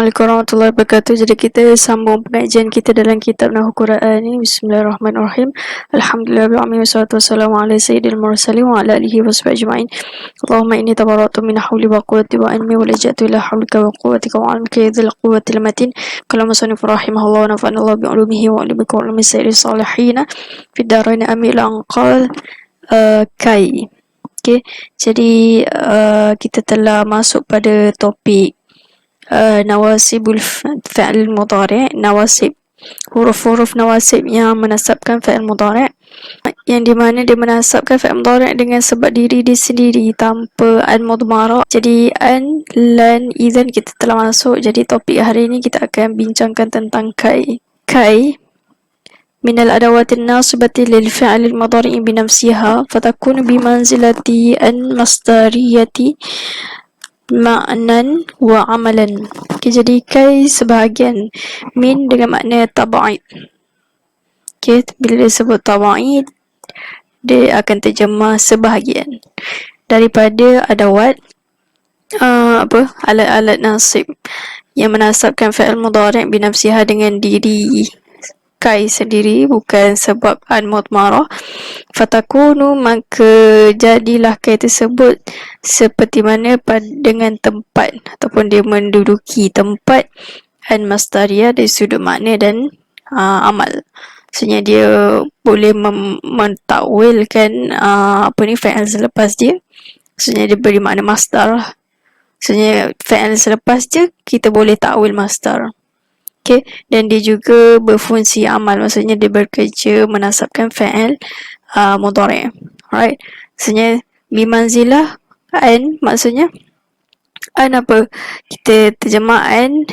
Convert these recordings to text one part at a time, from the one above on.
Assalamualaikum warahmatullahi wabarakatuh. Jadi kita sambung pengajian kita dalam kitab Nahwu Quran ni. Bismillahirrahmanirrahim. Alhamdulillahirabbil wassalatu wassalamu ala sayyidil mursalin wa ala alihi washabihi ajma'in. Allahumma inni tabarra'tu min hawli wa quwwati wa anni wa laja'tu ila hawlika wa quwwatika wa 'alamika ya dzal quwwatil matin. Kala musannif rahimahullah wa nafa'ana Allah bi 'ulumihi wa 'ulumika wa 'ulumi sayyidis salihin fid dharain amin anqal kai. Okay, jadi kita telah masuk pada topik nawasibul fa'il mudhari', nawasib, huruf-huruf nawasib yang menasabkan fa'il mudhari', yang di mana dia menasabkan fa'il mudhari' dengan sebab diri dia sendiri tanpa an mudmarah. Jadi an, lan, idzan kita telah masuk. Jadi topik hari ini kita akan bincangkan tentang kai. Kai minal adawatin nasibati lil fi'il mudhari' bi nafsiha fatakunu bi manzilati an masdariyati ma'nan wa amalan. Okay, jadi kai sebahagian min dengan makna tab'id. Okay, bila dia sebut tab'id, dia akan terjemah sebahagian daripada adawat alat-alat nasib yang menasabkan fa'il mudhari' binafsiha dengan diri kai sendiri, bukan sebab an mudmarah. Fatakunu, maka jadilah kai tersebut seperti mana dengan tempat ataupun dia menduduki tempat an masdariyah dari sudut makna dan amal. Maksudnya dia boleh mentakwilkan fa'il selepas dia. Maksudnya dia beri makna masdar. Maksudnya fa'il selepas je kita boleh takwil masdar. Okay, dan dia juga berfungsi amal, maksudnya dia bekerja menasabkan fa'il mudhari'. Alright, maksudnya bimanzilah an, maksudnya an apa? Kita terjemah an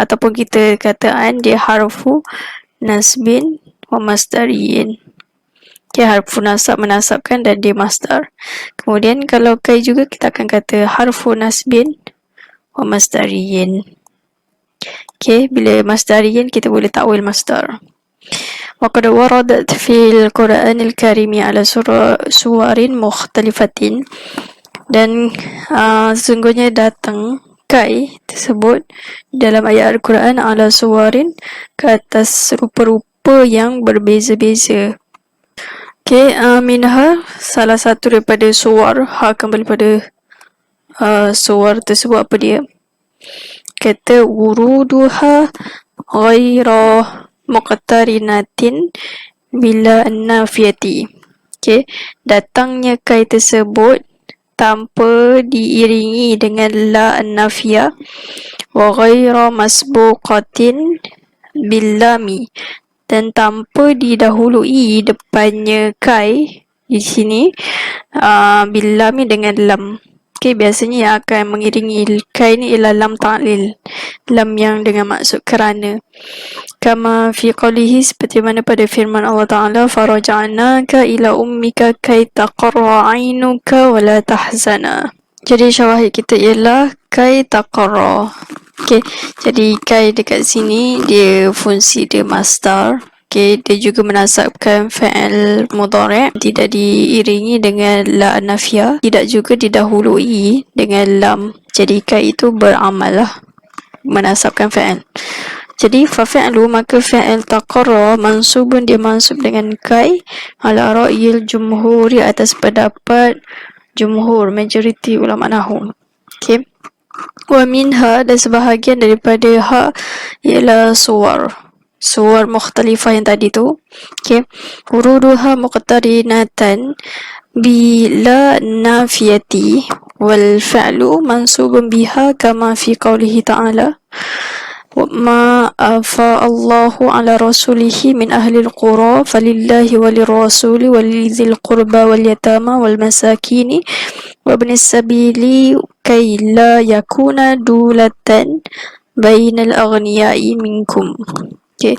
ataupun kita kata an dia harfu nasbin wa masdariyin. Okay, harfu nasab menasabkan dan dia masdar. Kemudian kalau kai juga kita akan kata harfu nasbin wa masdariyin. Okay, bila masdariyin kita boleh takwil masdar. Wa qad waradat fil Qur'anil Karim ala suwarin mukhtalifatin, dan sesungguhnya datang kai tersebut dalam ayat Al-Quran ala suwarin, ke atas rupa-rupa yang berbeza-beza. Okay, minha, salah satu daripada suwar, kembali pada suwar tersebut apa dia? Kata wuruduha ghaira muqtarinatin bila nafiyati. Okay, datangnya kai tersebut tanpa diiringi dengan la nafiyah, wa ghaira masbuqatin billami, dan tanpa didahului depannya kai di sini billami dengan lam. Okay, biasanya yang akan mengiringi kai ni ialah lam ta'lil, lam yang dengan maksud kerana. Kama fi qawlihi, seperti mana pada firman Allah Ta'ala, faraja'naka ila ummika kay taqarra 'ainuka wa la tahzana. Jadi syawahid kita ialah kay taqarra. Okay, jadi kai dekat sini dia fungsi dia masdar. Okay, dia juga menasabkan fa'il mudhari', tidak diiringi dengan la nafiyah, tidak juga didahului dengan lam. Jadi kai itu beramal lah, menasabkan fa'il. Jadi fafi'lu, maka fa'il taqarra mansubun, dia mansub dengan kai ala ra'yil jumhuri, atas pendapat jumhur, majoriti ulama nahwu. Okay, wa minha, dan sebahagian daripada ha ialah suwar mukhtalifah yang tadi tu. Okay, wuruduha muqtarinatan bila nafiyati wal fa'lu mansubun biha kama fi qawlihi ta'ala ma afa Allahu ala rasulihi min ahli al-qura falillahi walirrasuli walidhil qurba wal yatama wal masakini wa ibnis sabili kay la yakuna dulatan bainal aghniyai minkum. Okay,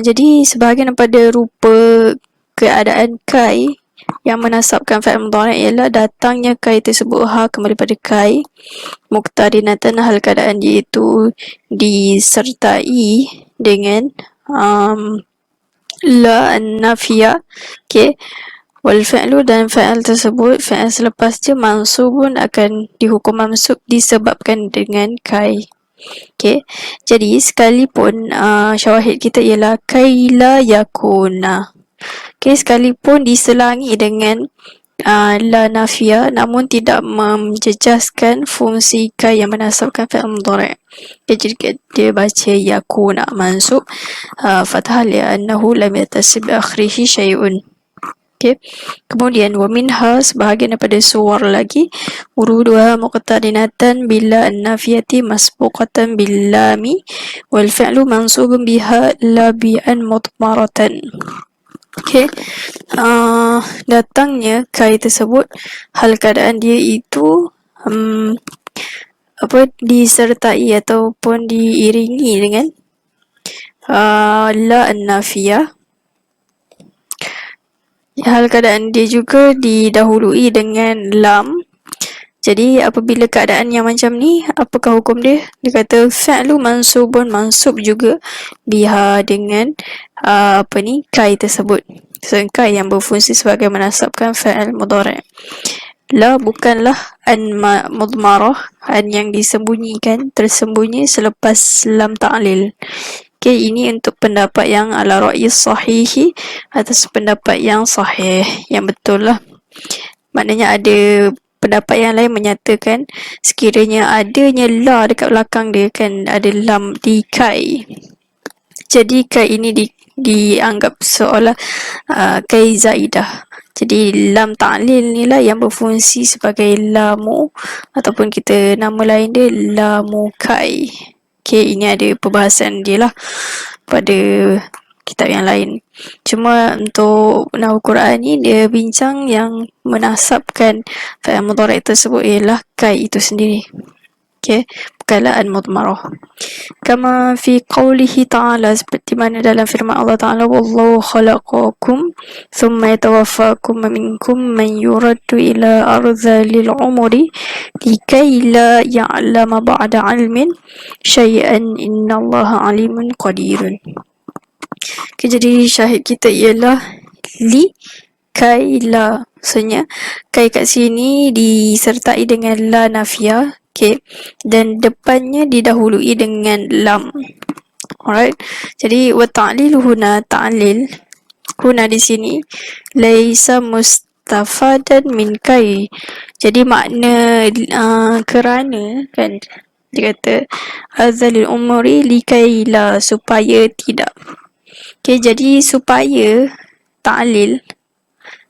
jadi sebahagian daripada rupa keadaan kai yang menasabkan fa'il mudhari' ialah datangnya kai tersebut kembali pada kai muqtarinatan, hal keadaan dia itu disertai dengan la nafiyah. Okay, wal fa'lu, dan fa'il tersebut, fa'il selepas dia mansubun, akan dihukum mansub disebabkan dengan kai. Okay, jadi sekalipun syawahid kita ialah kaila yakuna. Okay, sekalipun diselangi dengan la nafia namun tidak menjejaskan fungsi kai yang menasabkan fi'il mudhari'. Jadi dia baca yakuna mansub fathah li'annahu lam yatasib bi akhirih syai'un. Okay. Kemudian wa minha sebahagian daripada suwar lagi uruduha muqtarinatan bila an-nafiyati masbuqatan bil lami wal fi'lu mansubun biha labi'an mutmaratan. Okay. Datangnya kai tersebut hal keadaan dia itu disertai ataupun diiringi dengan la an-nafiyah. Hal keadaan dia juga didahului dengan lam. Jadi apabila keadaan yang macam ni, apakah hukum dia? Dia kata fi'lu mansubun, mansub juga biha dengan kai tersebut. So, kai yang berfungsi sebagai menasabkan fi'il mudhari'. La bukanlah an mudmarah, an yang disembunyikan, tersembunyi selepas lam ta'lil. Okay, ini untuk pendapat yang ala ra'yi sahihi atas pendapat yang sahih, yang betul lah. Maknanya ada pendapat yang lain menyatakan sekiranya adanya la dekat belakang dia kan, ada lam di kai, jadi kai ini dianggap seolah kai zaidah. Jadi lam ta'lil ni lah yang berfungsi sebagai lamu, ataupun kita nama lain dia lamu kai. Okay, ini ada perbahasan dia lah pada kitab yang lain. Cuma untuk nahwu Quran ni dia bincang yang menasabkan fi'il mudhari' tersebut ialah kai itu sendiri. Okay, bukanlah an-mudmarah. Kama fi qawlihi ta'ala, seperti mana dalam firman Allah Ta'ala, wallahu khalaqakum thumma yatawaffakum minkum man yuraddu ila arzalil umri likay la ya'lama ba'da ilmin syai'an innallaha alimun qadirun. Okay, jadi syahid kita ialah li kai la. Maksudnya kai kat sini disertai dengan la nafiyah, okay, dan depannya didahului dengan lam. Alright. Jadi wa ta'lil huna, ta'lil huna di sini laisa mustafadan min kai. Jadi makna kerana kan, dia kata azalil umri likai la, supaya tidak. Okay, jadi supaya ta'lil,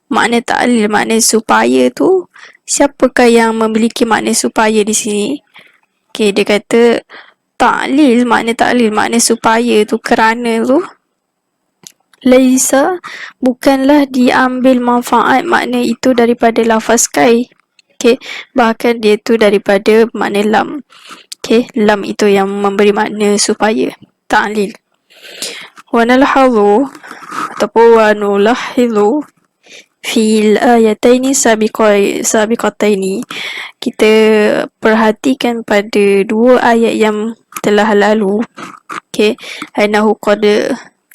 makna ta'lil, makna supaya tu, siapakah yang memiliki makna supaya di sini? Okay, dia kata ta'lil, makna supaya tu, kerana tu, laisa, bukanlah diambil manfaat makna itu daripada lafaz kai. Okay, bahkan dia tu daripada makna lam. Okay, lam itu yang memberi makna supaya, ta'lil. Wa nalhadhu ataupun wa nulahidhu fil ayataini sabiqataini, kita perhatikan pada dua ayat yang telah lalu, okay, annahu qad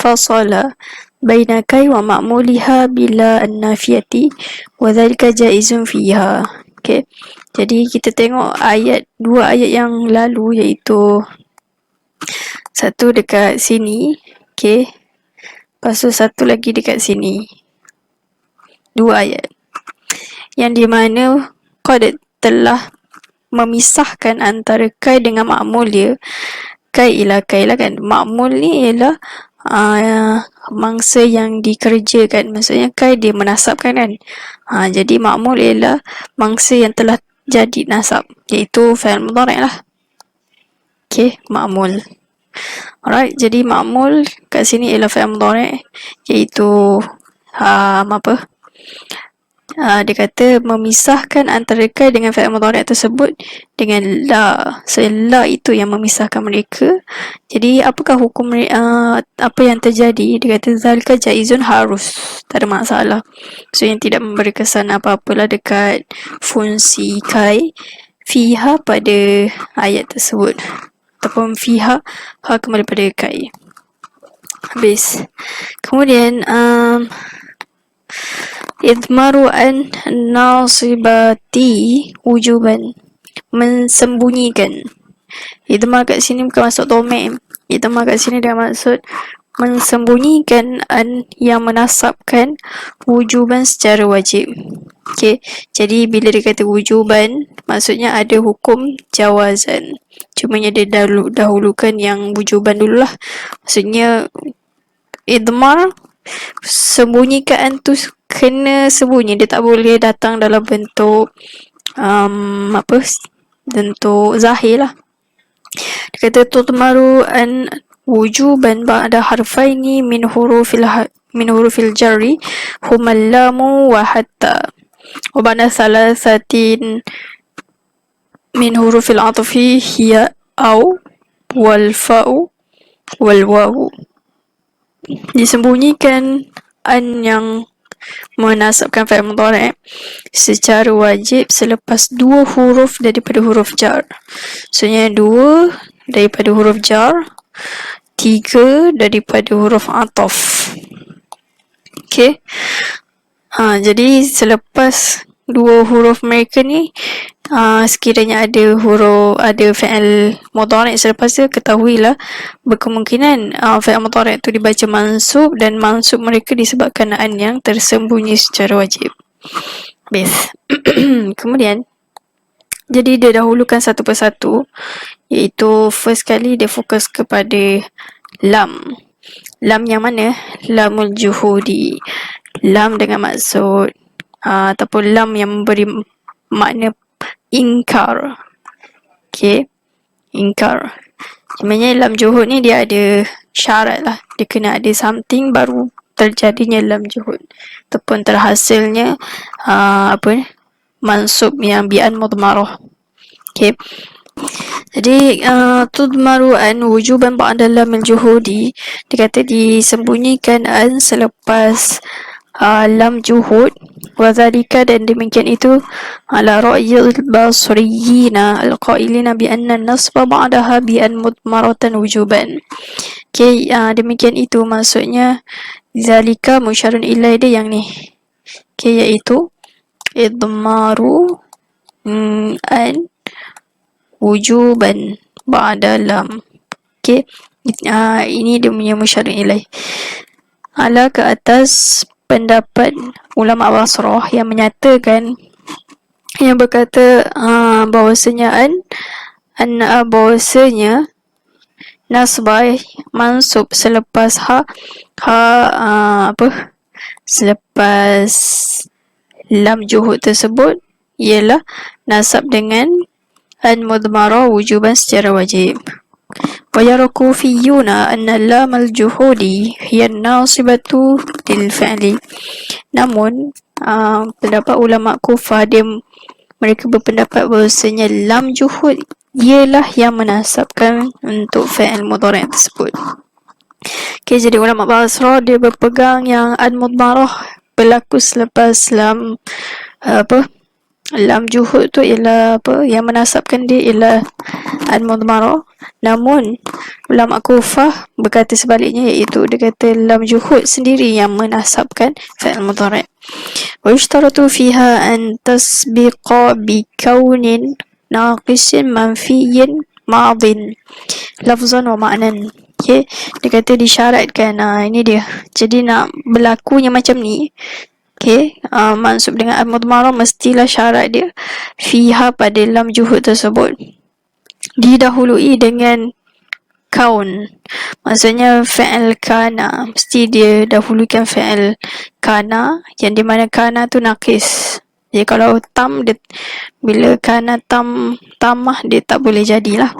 fasala baina kai wa ma'muliha bila an-nafiyati wa dhalika jaizun fiha. Okay, jadi kita tengok dua ayat yang lalu, iaitu satu dekat sini, okay, lepas tu satu lagi dekat sini. Dua ayat yang di mana qad telah memisahkan antara kai dengan ma'mul dia. Kai lah kan, ma'mul ni ialah mangsa yang dikerjakan, maksudnya kai dia menasabkan kan. Jadi ma'mul ialah mangsa yang telah jadi nasab, iaitu fi'il mudhari' lah. Okay, ma'mul. Alright, jadi ma'mul kat sini ialah fi'il mudhari', iaitu dia kata memisahkan antara kai dengan fi'il mudhari' tersebut dengan la. So la itu yang memisahkan mereka. Jadi apakah hukum apa yang terjadi? Dia kata zalika jaizun, harus, tak ada masalah. So yang tidak memberi kesan apa-apalah dekat fungsi kai fiha pada ayat tersebut, ataupun fiha kembali pada kai. Habis. Kemudian idmaru an nasibati wujuban, mensembunyikan Idmar kat sini bukan maksud domem. Idmar kat sini dia maksud mensembunyikan an yang menasabkan wujuban secara wajib. Okey, jadi bila dia kata wujuban, maksudnya ada hukum jawazan. Cumanya dia dahulukan yang wujuban dululah. Maksudnya idmar, sembunyikan tu kena sembunyi, dia tak boleh datang dalam bentuk bentuk zahir lah. Dia kata tudmaru an wujuban ba'da harfaini min hurufil jarri huma lamu wa hatta wa ba'da thalathatin min hurufil atfi hiya au wal fa'u wal wawu. Disembunyikan an yang menasabkan fi'il mudhari' secara wajib selepas dua huruf daripada huruf jar. Maksudnya dua daripada huruf jar, tiga daripada huruf ataf. Okey. Jadi selepas dua huruf mereka ni, sekiranya ada fi'il mudhari' selepas tu, ketahuilah berkemungkinan fi'il mudhari' tu dibaca mansub, dan mansub mereka disebabkan an yang tersembunyi secara wajib. Best. Kemudian jadi dia dahulukan satu persatu, iaitu first kali dia fokus kepada lam. Lam yang mana? Lamul juhudi. Lam dengan maksud ataupun lam yang memberi makna ingkar. Okey, ingkar. Sebenarnya lam juhud ni dia ada syarat lah. Dia kena ada something baru terjadinya lam juhud ataupun terhasilnya mansub yang bi'an mudmarah. Okey. Jadi tudmaru an wujuban ba'da lam al-juhudi, dia kata disembunyikan an selepas lam juhud, wadzalika, dan demikian itu ala ra'yil basriyina al-qailina bi anna an-nasba ba'daha bi an mudmaratan wujuban. Okey, demikian itu maksudnya zalika musyarun ilai dia yang ni. Okey, iaitu idmaru an wujuban ba'da lam. Okey, ini dia punya musyarun ilai. Ala ke atas pendapat ulama Basrah yang menyatakan, yang berkata bahawasanya bahawasanya nasbah mansub selepas selepas lam juhud tersebut ialah nasab dengan an mudmarah wujuban secara wajib. ويرى كوفيون أن اللام الجهودي هي الناصبة للفعل. Namun pendapat ulama Kufah, mereka berpendapat bahawasanya lam juhud ialah yang menasabkan untuk fi'il mudhari' tersebut. Okay, jadi ulama Basrah dia berpegang yang an mudmarah berlaku selepas lam lam juhud tu ialah yang menasabkan dia ialah an mudmarah. Namun ulama Kufah berkata sebaliknya, iaitu dia kata lam juhud sendiri yang menasabkan fi'il mudhari'. Wa yushtaratu fiha an tasbiqa bi kaunin naqisin manfiyin ma'dhin lafzan wa ma'nan. Okay, dia kata disyaratkan, ini dia. Jadi nak berlakunya macam ni, okay, mansub dengan an mudmarah mestilah syarat dia fiha pada lam juhud tersebut didahului dengan kaun. Maksudnya fi'il kana, mesti dia dahulukan fi'il kana, yang di mana kana tu naqis. Jadi kalau tam, dia bila kana tamah dia tak boleh jadilah.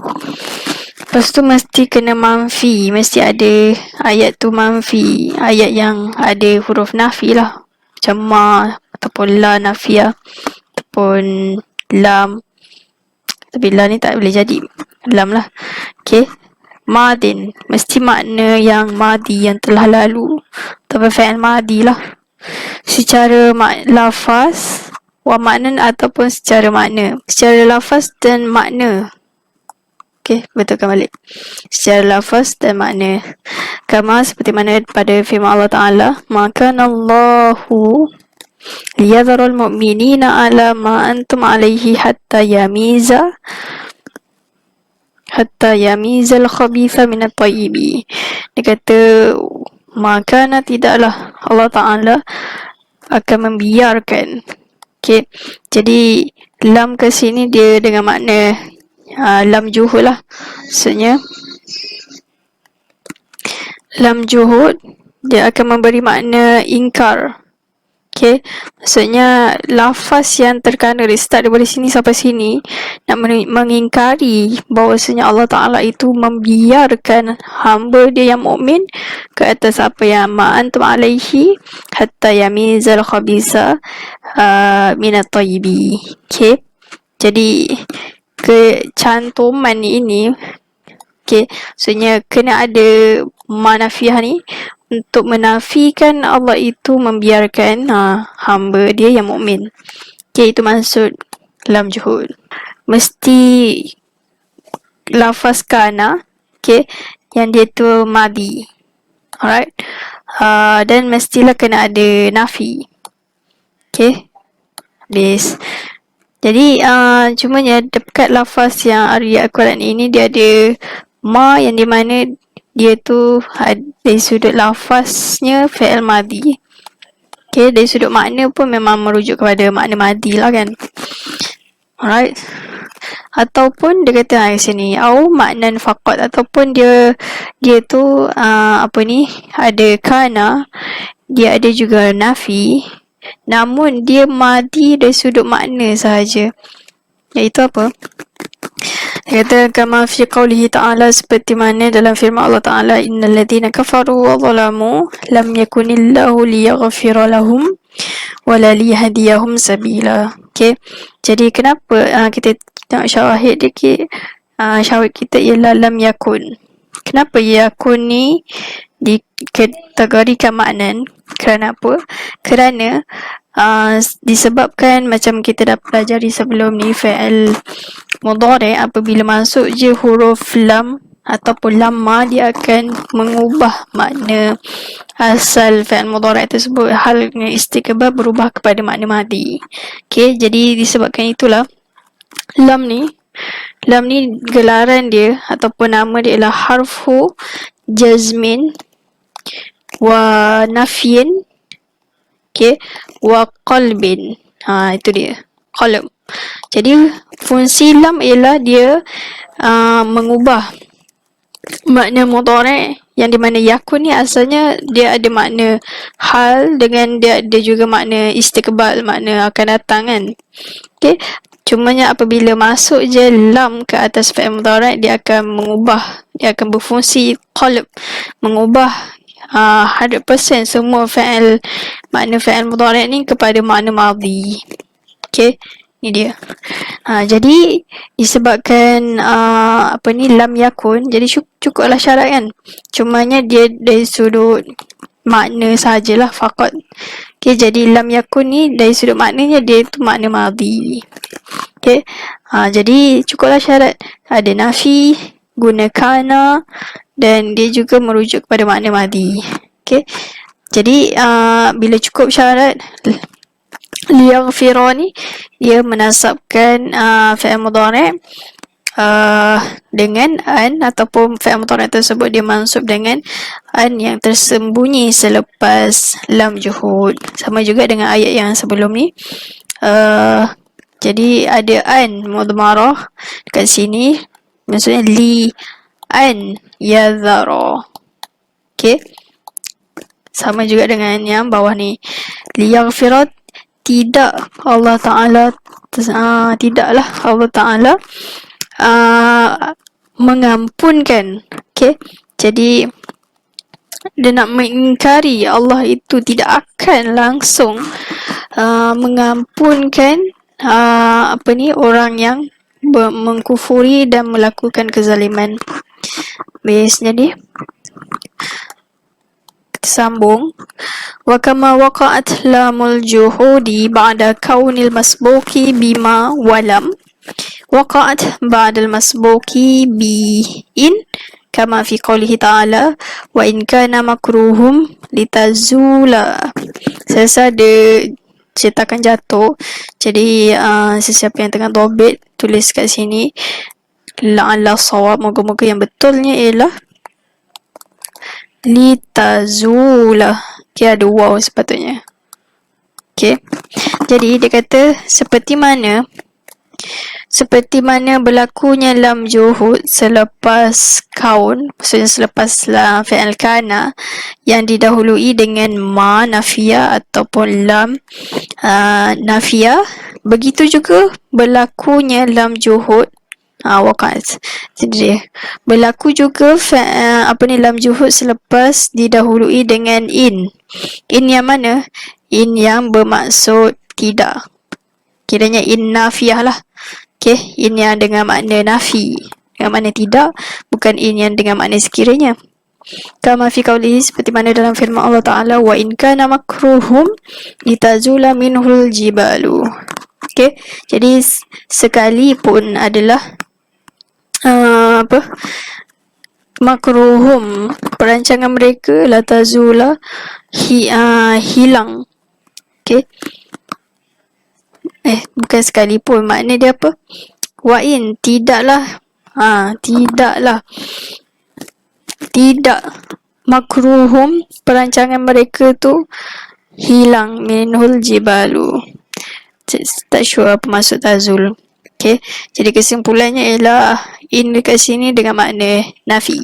Lepas tu mesti kena manfi, mesti ada ayat tu manfi, ayat yang ada huruf nafi lah, macam ma ataupun la nafiyah ataupun lam. Tapi la ni tak boleh jadi, lam lah. Okay, madin, mesti makna yang madi, yang telah lalu, ataupun fi'il madi lah, secara lafaz wa maknan, ataupun secara makna, secara lafaz dan makna. Okay, betulkan balik, secara lafaz dan makna. Kama, seperti mana pada firman Allah Ta'ala, maka Allahu liyadharul mu'minina ala ma antum alaihi hatta hatta yamizal khabitha minat tayyibi. Dia kata makana tidaklah Allah Ta'ala akan membiarkan. Okay. Jadi lam ke sini dia dengan makna lam juhud lah. Maksudnya lam juhud dia akan memberi makna ingkar. Okay, maksudnya lafaz yang terkandung dari start daripada sini sampai sini nak mengingkari bahawasanya Allah Ta'ala itu membiarkan hamba dia yang mukmin ke atas apa yang ma'antum alaihi hatta yamizal khabisa minat tayyibi. Okay, jadi kecantuman ini, okay, maksudnya kena ada manafiah ni untuk menafikan Allah itu membiarkan hamba dia yang mukmin. Okay, itu maksud lam juhud. Mesti lafaz kana, okay, yang dia tu madi. Alright. Dan mestilah kena ada nafi. Okay. Habis. Jadi cumanya dekat lafaz yang ayat Al-Quran ini dia ada ma yang di mana dia tu dari sudut lafaznya fi'il madi. Okay, dari sudut makna pun memang merujuk kepada makna madi lah kan. Alright. Ataupun dia kata di sini au maknan faqat, ataupun dia tu ada kana, dia ada juga nafi, namun dia madi dari sudut makna sahaja. Iaitu apa? Dia kata kama fi qawlihi ta'ala, seperti mana dalam firman Allah Ta'ala, innal ladzina kafaru wa zalamu lam yakunillahu liyaghfira lahum wa la liyahdiyahum sabila. Okay, jadi kenapa kita tengok syawahid dia, syawahid kita ialah lam yakun. Kenapa yakun ni dikategorikan maknan? Kerana apa? Kerana disebabkan macam kita dah pelajari sebelum ni, fi'il mudhari' apabila masuk je huruf lam ataupun lamma, dia akan mengubah makna asal fi'il mudhari' tersebut. Halnya istiqbal berubah kepada makna madi. Okay, jadi disebabkan itulah lam ni gelaran dia ataupun nama dia ialah harfu jazmin wa nafyin, okay, wa qalbin. Itu dia, qalb. Jadi fungsi lam ialah dia mengubah makna mudhari', yang di mana yakun ni asalnya dia ada makna hal dengan dia ada juga makna istiqbal, makna akan datang kan. Okay, cumanya apabila masuk je lam ke atas fi'il mudhari', dia akan mengubah, dia akan berfungsi qalb, mengubah 100% semua makna fi'il mudhari' ni kepada makna madhi. Okay, ni dia. Jadi disebabkan lam yakun, jadi cukuplah syarat kan. Cumanya dia dari sudut makna sajalah faqat. Okay, jadi lam yakun ni dari sudut maknanya dia tu makna madhi. Okay, jadi cukuplah syarat ada nafi, guna kana, dan dia juga merujuk kepada makna madhi. Okay, jadi bila cukup syarat liyaghfira ni, dia menasabkan fi'il mudhari' dengan an, ataupun fi'il mudhari' tersebut dia mansub dengan an yang tersembunyi selepas lam juhud. Sama juga dengan ayat yang sebelum ni. Jadi ada an mudmarah dekat sini, maksudnya li an yadhara. Okay, sama juga dengan yang bawah ni, liyaghfira, tidak Allah Ta'ala tidaklah Allah Ta'ala mengampunkan. Okay, jadi dia nak mengingkari Allah itu tidak akan langsung mengampunkan orang yang mengkufuri dan melakukan kezaliman. Jadi sambung, wa kama waqa'at lamul juhudi ba'da kaunil masbuqi bima walam waqa'at ba'dal masbuqi bi in kama fi qawlihi ta'ala wa in kana makruhum litazula. Saya ada cetakan jatuh, jadi sesiapa yang tengah dobit tulis kat sini la'alla sawab, moga-moga yang betulnya ialah litazula. Okay, ada waw sepatutnya. Okay, jadi dia kata seperti mana berlakunya lam juhud selepas kaun, maksudnya selepas fi'al kana yang didahului dengan ma nafiyah ataupun lam nafiyah, begitu juga berlakunya lam juhud waqa'at. Jadi berlaku juga lam juhud selepas didahului dengan in yang mana? In yang bermaksud tidak, kiranya in nafiyah lah. Okay, in yang dengan makna nafi, dengan makna tidak, bukan in yang dengan makna sekiranya. Kama fi qawlihi, seperti mana dalam firman Allah Ta'ala, wa in kana makruhum litazula minhul jibalu. Okay, jadi sekalipun adalah makruhum, perancangan mereka, latazula hilang. Okay, bukan sekalipun, makna dia apa? Wa'in, tidaklah tidak makruhum, perancangan mereka tu hilang, minhul jibalu. Tak sure apa maksud tazul. Okay, jadi kesimpulannya ialah in dekat sini dengan makna nafi.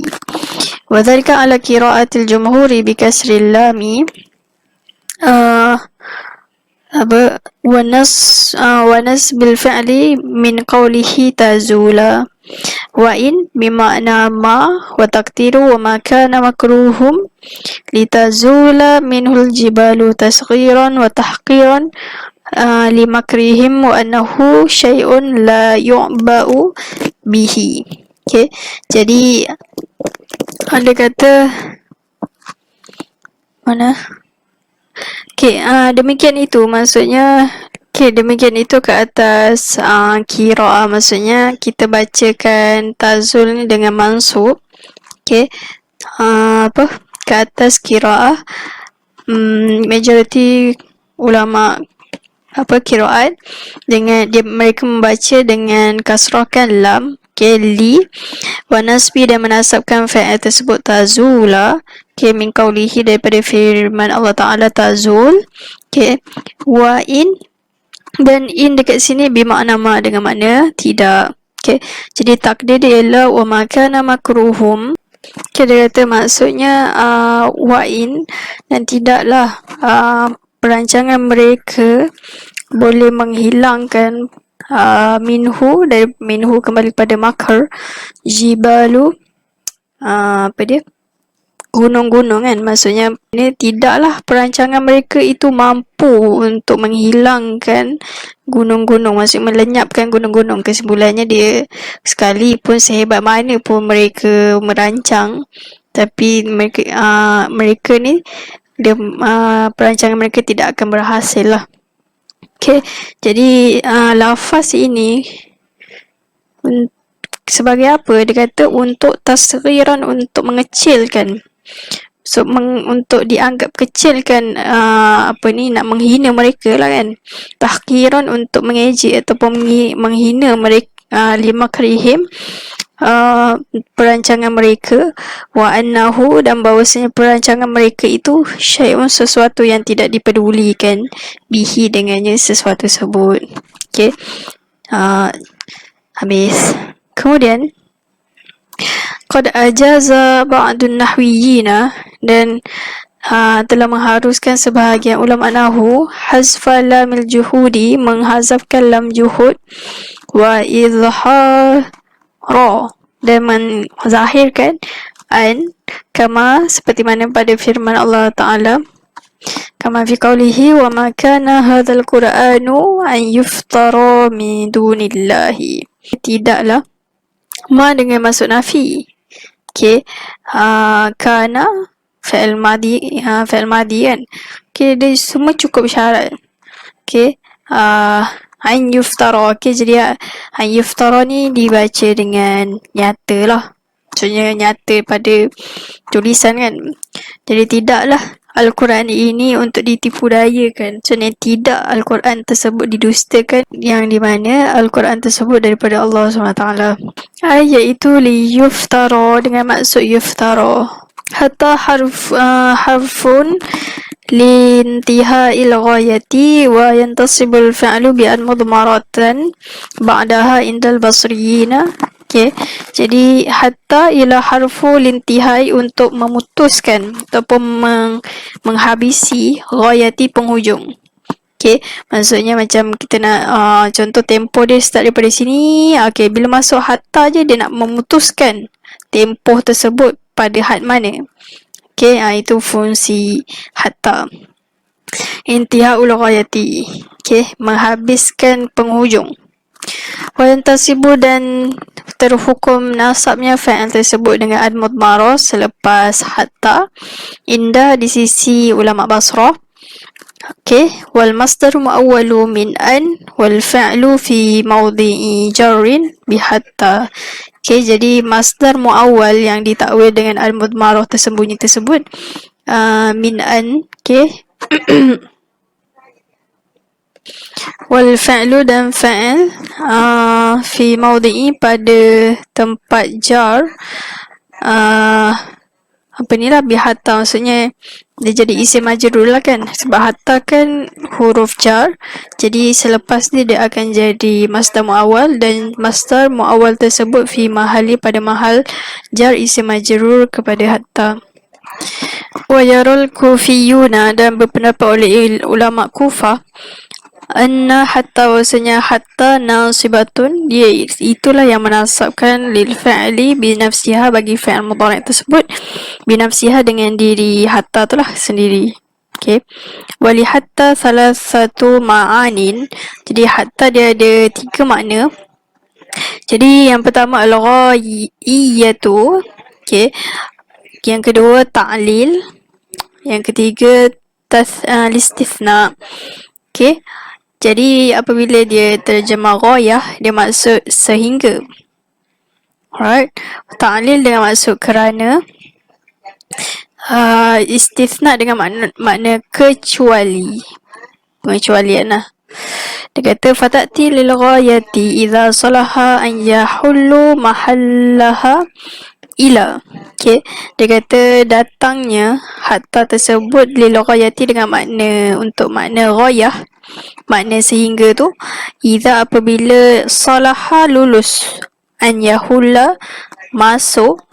Wa dhalika ala qira'atil jumhuri bi kasril lami wanas bil fi'li min qawlihi tazula wa in bima'na ma wa taqdiru wa ma kana makruhum litazula minhul jibalu tasghiran wa tahqiran limakrihim wa annahu syai'un la yu'ba'u bihi. Okay, jadi ada kata mana? Okay, demikian itu maksudnya. Okay, demikian itu ke atas qira'ah, maksudnya kita bacakan tazul ni dengan mansub. Okay, ke atas qira'ah, majoriti ulama qiraat dengan mereka membaca dengan kasrahkan lam, li, wa nasbi, dan menasabkan fa'il tersebut tazula, min qawlihi, daripada firman Allah Ta'ala tazul. Wa in, dan in dekat sini bermakna ma, dengan makna tidak. Jadi takdir dia ialah wa ma kana makruhum. Dia kata maksudnya wa in, dan tidaklah perancangan mereka boleh menghilangkan minhu kembali pada makar, jibalu gunung-gunung kan, maksudnya ini tidaklah perancangan mereka itu mampu untuk menghilangkan gunung-gunung, maksudnya melenyapkan gunung-gunung. Kesimpulannya dia, sekalipun sehebat mana pun mereka merancang, tapi mereka ni dia perancangan mereka tidak akan berhasil lah. Okay, jadi lafaz ini sebagai apa? Dia kata untuk tasghiran, untuk mengecilkan, untuk dianggap kecilkan, nak menghina mereka lah kan. Tahqiran, untuk mengejek ataupun menghina mereka, limakrihim, perancangan mereka, wa annahu, dan bahawasanya perancangan mereka itu syai'un, sesuatu yang tidak dipedulikan, bihi, dengannya sesuatu tersebut. Okay, habis. Kemudian qad ajaza ba'dun nahwiyina, dan telah mengharuskan sebahagian ulama nahwu hazfa lamil juhudi, menghazafkan lam juhud, wa izhar dan menzahirkan an, kama, seperti mana pada firman Allah Ta'ala, kama fi qawlihi wa ma kana hadzal qur'anu an yuftara min dunillahi. Tidaklah ma dengan maksud nafi. Okay, kana fi'il madi kan. Okay, dia semua cukup syarat. Okay, an yuftara. Okay, jadi an yuftara ni dibaca dengan nyata lah, maksudnya nyata pada tulisan kan. Jadi tidaklah Al-Quran ini untuk ditipu dayakan. Sebenarnya tidak, Al-Quran tersebut didustakan, yang di mana Al-Quran tersebut daripada Allah SWT. Iaitu liyuftara, dengan maksud yuftara. Hatta harfun lintihai al-ghayati wa yantasibul fi'lu bi'an mudmaratan ba'daha indal basriyina. Okay. Jadi hatta ialah harfu lintihai, untuk memutuskan ataupun menghabisi, ghayati penghujung. Okay, maksudnya macam kita nak contoh tempoh dia start daripada sini. Okay, bila masuk hatta je dia nak memutuskan tempoh tersebut pada had mana. Okay, itu fungsi hatta. Intihaul ghayati. Okay, menghabiskan penghujung. Wayantasibu, dan terhukum nasabnya fa'il tersebut dengan ad-mudmarah selepas hatta, indah di sisi ulama Basrah. Okay, wal masdar muawwalu min an wal fa'lu fi mawdi'i jarrin bi hatta. Okay, jadi masdar muawwal yang ditakwil dengan al-mudmarah tersembunyi tersebut min an. Okay. Wal fa'lu, dan fa'il fi mawdi'i, pada tempat jar apa ni lah, bihatta, maksudnya dia jadi isim majrur lah kan, sebab hatta kan huruf jar. Jadi selepas ni dia akan jadi masdar muawwal, dan masdar muawwal tersebut fi mahali, pada mahal jar isim majrur kepada hatta. Wa yarul kufiyuna, dan berpendapat oleh ulama Kufah, anna hatta, bahasanya hatta nasibatun, dia itulah yang menasabkan lil fa'li binafsiha, bagi fa'il mudhari' tersebut binafsiha, dengan diri hatta tu lah sendiri. Okay. Wali hatta salah satu ma'anin, jadi hatta dia ada 3 makna. Jadi yang pertama al-ghaiyatu, okay. Yang kedua ta'lil, yang ketiga listithna. Okay. Jadi apabila dia terjemah ghayah, dia maksud sehingga. Alright. Ta'lil dengan maksud kerana. Istithna dengan makna kecuali, pengecualian lah. Dia kata fatati lil ghayati idza salaha an yahullu mahallaha ila. Okay. Dia kata datangnya hatta tersebut lil ghayati dengan makna, untuk makna ghayah, makna sehingga tu, idza apabila salaha lulus, an yahulla masuk,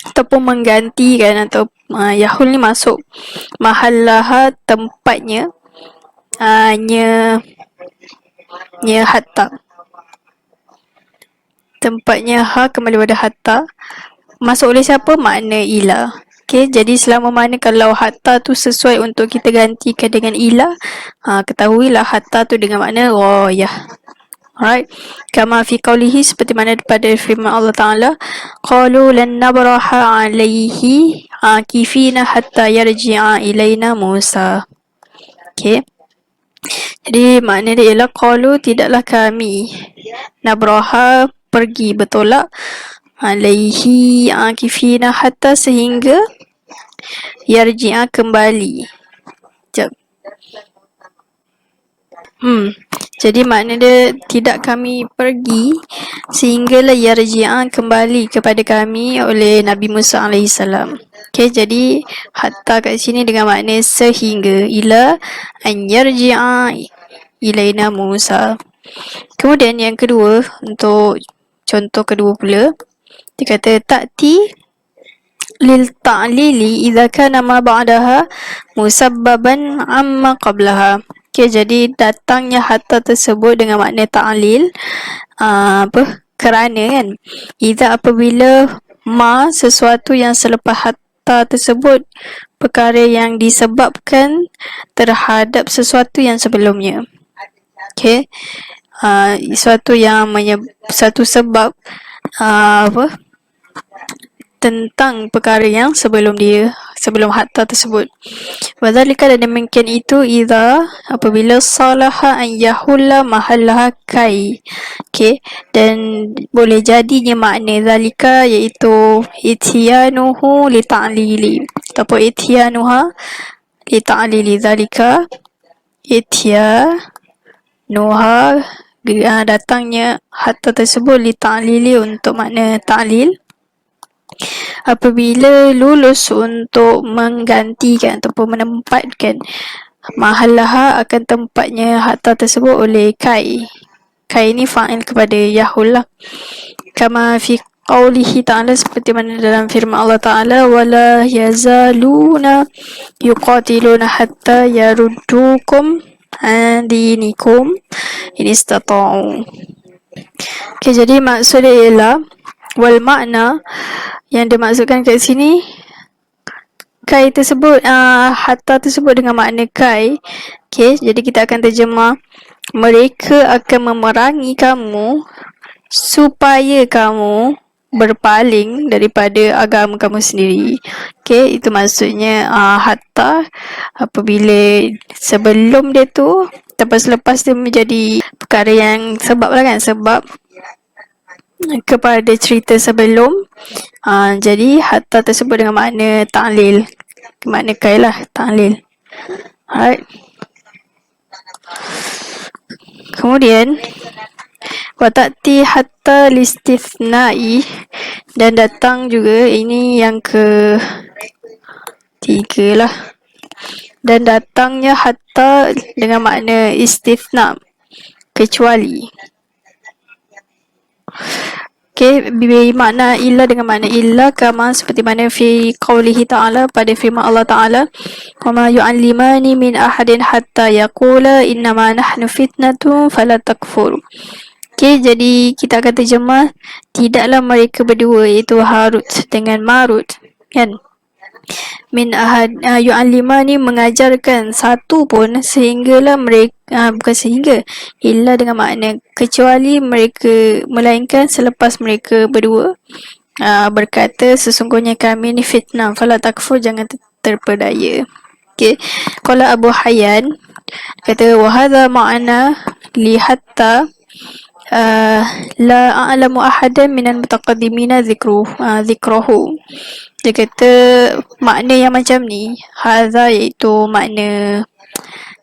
ataupun menggantikan, atau yahul ni masuk, mahallaha tempatnya, nya hatta, tempatnya ha kembali pada hatta, masuk oleh siapa? Makna ila. Okay, jadi selama mana kalau hatta tu sesuai untuk kita gantikan dengan ila, ketahuilah hatta tu dengan makna ghayah. Alright. Kama fi qawlihi, seperti mana pada firman Allah Ta'ala, qalu lan nabraha alaihi akifina hatta yarji'a ilaina Musa. Okay. Jadi makna dia ialah qalu, tidaklah kami, nabraha pergi, bertolak, alaihi akifina hatta sehingga, yarji'a kembali. Sekejap. Jadi makna dia tidak kami pergi sehinggalah yarji'a kembali kepada kami oleh Nabi Musa AS. Okay, jadi hatta kat sini dengan makna sehingga, ila an yarji'a ilaina Musa. Kemudian yang kedua, untuk contoh kedua pula, dia kata ta'ti lil ta'lili idza kana ma ba'daha musabbaban amma qablaha. Okay, jadi datangnya hatta tersebut dengan makna ta'lil, kerana kan, idza apabila ma, sesuatu yang selepas hatta tersebut, perkara yang disebabkan terhadap sesuatu yang sebelumnya. Okay, sesuatu yang satu sebab tentang perkara yang sebelum dia, sebelum hatta tersebut. Wadzalika, dan demikian itu, idza apabila salaha an yahulla mahallaha kai. Okay, dan boleh jadinya makna zalika iaitu ityanuhu li ta'lili. ataupun ityanuha li ta'lili dzalika. Ityanuha datangnya hatta tersebut li ta'lili untuk makna ta'lil. Apabila lulus untuk menggantikan ataupun menempatkan mahallaha akan tempatnya hatta tersebut oleh kai. Kai ni fa'il kepada yahul lah. Kama fi qawlihi ta'ala, seperti mana dalam firman Allah Ta'ala, wala yazaluna yuqatiluna hatta yaruddukum an dinikum in istata'u. Okay, jadi maksudnya ialah wal makna yang dimaksudkan kat sini, kai tersebut, hatta tersebut dengan makna kai. Okay, jadi kita akan terjemah, mereka akan memerangi kamu supaya kamu berpaling daripada agama kamu sendiri. Okay, itu maksudnya hatta apabila sebelum dia tu, lepas dia menjadi perkara yang sebab lah kan, sebab kepada cerita sebelum. Jadi hatta tersebut dengan makna ta'lil, makna kai lah, ta'lil. Alright. Kemudian wata'ti hatta listithnai, dan datang juga, ini yang ke tiga lah, dan datangnya hatta dengan makna istithna, kecuali. Okay, makna illa dengan makna illa, kama seperti mana fi qawlihi ta'ala, pada firman Allah Ta'ala, wa ma yu'allimani min ahadin hatta yaqula innama nahnu fitnatun fala takfur. Okay, jadi kita akan terjemah, tidaklah mereka berdua, iaitu Harut dengan Marut, kan, min ahad yu'allimani, mengajarkan satu pun, sehinggalah mereka, bukan sehingga, illa dengan makna kecuali mereka, melainkan selepas mereka berdua berkata, sesungguhnya kami ni fitnah, fala takfur, jangan terpedaya. Okay, qala Abu Hayyan kata, wa hadha ma'ana li hatta la a'lamu ahadan minal mutaqaddimina zikrahu. Dia kata makna yang macam ni, hadha iaitu makna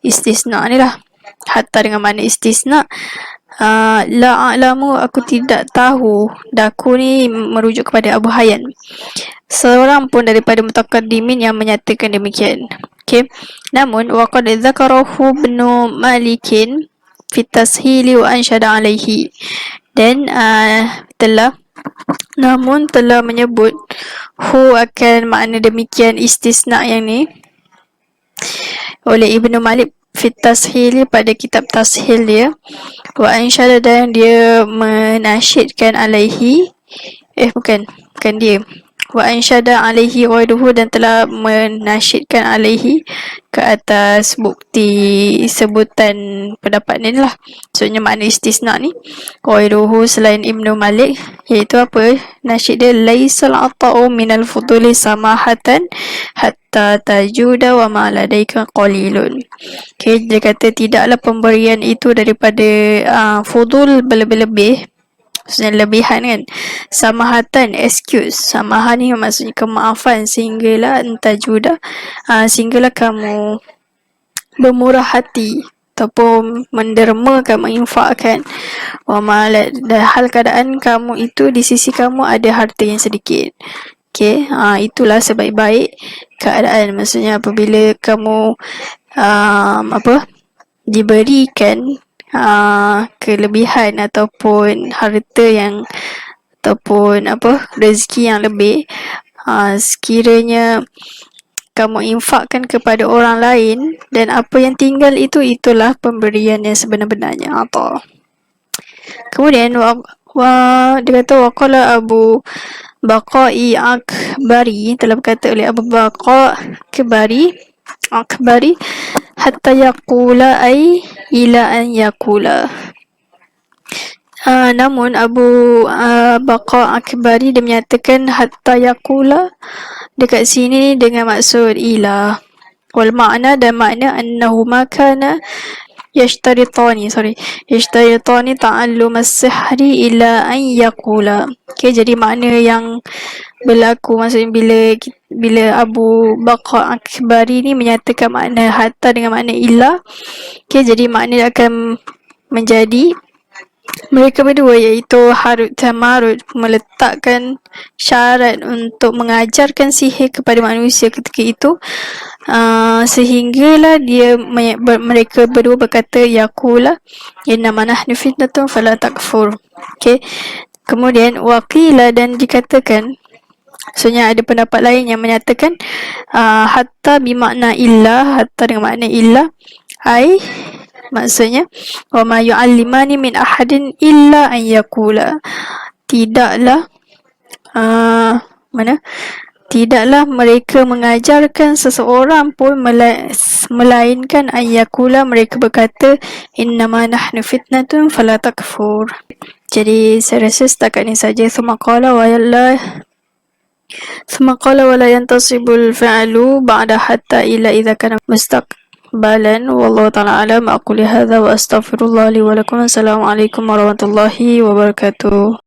istisna ni lah, hatta dengan makna istisna. La a'lamu, aku tidak tahu, daku ni merujuk kepada Abu Hayyan, seorang pun daripada mutaqaddimin yang menyatakan demikian. Okay, namun waqad dzakarahu ibnu Malikin fi tashili wa ansyada alaihi, dan telah menyebut akan makna demikian istisna yang ni oleh Ibnu Malik fi tashili, pada kitab tashil dia, wa ansyada, dan dia menasyidkan alaihi, bukan dia, wa ansyada alaihi ghairuhu, dan telah menasyidkan alaihi, ke atas bukti sebutan pendapat ni lah. Maksudnya makna istisna ni, ghairuhu, selain Ibnu Malik, iaitu apa nasyid dia, laisal ata'u minal fuduli samahatan hatta tajuda wa ma ladaika qalilun. Okay, dia kata tidaklah pemberian itu daripada fudul, berlebih-lebih, maksudnya lebihan kan, samahatan, excuse, samahan ni maksudnya kemaafan, sehinggalah tajuda, sehinggalah kamu bermurah hati ataupun mendermakan, menginfakkan, hal keadaan kamu itu di sisi kamu ada harta yang sedikit. Okay, itulah sebaik-baik keadaan, maksudnya apabila kamu diberikan kelebihan ataupun harta yang, ataupun rezeki yang lebih, sekiranya kamu infakkan kepada orang lain, dan apa yang tinggal itulah pemberian yang sebenar-benarnya. Kemudian dia kata, waqala Abu Baqai Akbari, telah berkata oleh Abu Baqa Akbari, hatta yaqula ay ila an yaqula. Namun Abu Baqa Akbari, dia menyatakan hatta yaqula dekat sini dengan maksud ila, wal makna, dan makna annahuma kana yashtaritani ta'allum as-sihri ila an yaqula. Okay, jadi makna yang berlaku maksudnya bila Abu Bakar Akbari ni menyatakan makna hatta dengan makna ila. Okay, jadi makna akan menjadi mereka berdua iaitu Harut dan Marut meletakkan syarat untuk mengajarkan sihir kepada manusia ketika itu, sehinggalah mereka berdua berkata yaqula innama nahnu fitnatun fala takfur. Okay. Kemudian waqila, dan dikatakan, maksudnya ada pendapat lain yang menyatakan hatta bimakna illa, hatta dengan makna illa, maksudnya wa ma yu'allimani min ahadin illa an yaqula, tidaklah tidaklah mereka mengajarkan seseorang pun melainkan an yaqula, mereka berkata innama nahnu fitnatun fala takfur. Jadi saya rasa setakat ni saja. Thumma qala wa la yantasibul fa'lu ba'da hatta illa idza kana mustaqbalan. Wallahu ta'ala alam. Aqulu hadza wa astaghfirullah li wa lakum. Assalamualaikum warahmatullahi wabarakatuh.